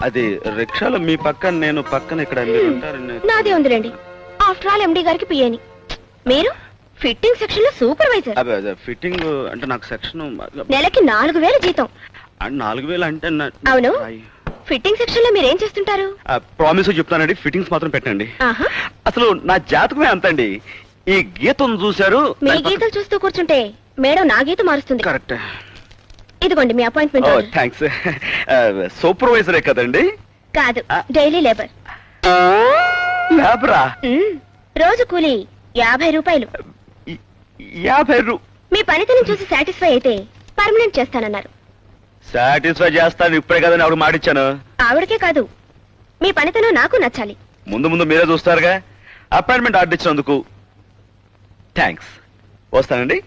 అది రిక్షాలో మీ పక్కన నేను పక్కన ఇక్కడ మీరు ఉంటారని. నాదే ఉందిలేండి, ఆఫ్టర్ ఆల్ ఎండి గారికి పిఏని. మీరు ఫిట్టింగ్ సెక్షన్ లో సూపర్వైజర్. ఫిట్టింగ్ అంటే నాకు సెక్షన్ నెలకి 4000 జీతం. 4000 అంటే అవును. ఫిట్టింగ్ సెక్షన్ లో మీరేం చేస్తుంటారు? ప్రామిస్ చెప్తానండి, ఫిట్టింగ్స్ మాత్రం పెట్టండి. ఆహా. అసలు నా జాతకమే అంతండి. ఈ గీతం చూశారు, మీ గీతలు చూస్తూ కూర్చుంటే మేడం నా గీత మారుస్తుంది. కరెక్ట్. ఇదిగోండి మీ అపాయింట్మెంట్. థ్యాంక్స్. సూపర్వైజరే కదండి? కాదు, డైలీ లేబర్. లేబరా? రోజు కూలి 50 రూపాయలు. 50 మీ పనితనం చూసి సాటిస్ఫై అయితే పర్మనెంట్ చేస్తానన్నారు. సాటిస్ఫై చేస్తాను ఇప్పుడే కదని ఆవిడ మాటిచ్చాను. ఆవిడకే కాదు, మీ పనితనం నాకు నచ్చాలి. ముందు ముందు మీరే చూస్తారుగా. అపాయింట్మెంట్ ఆర్డర్ ఇచ్చినందుకు థ్యాంక్స్. వస్తానండి.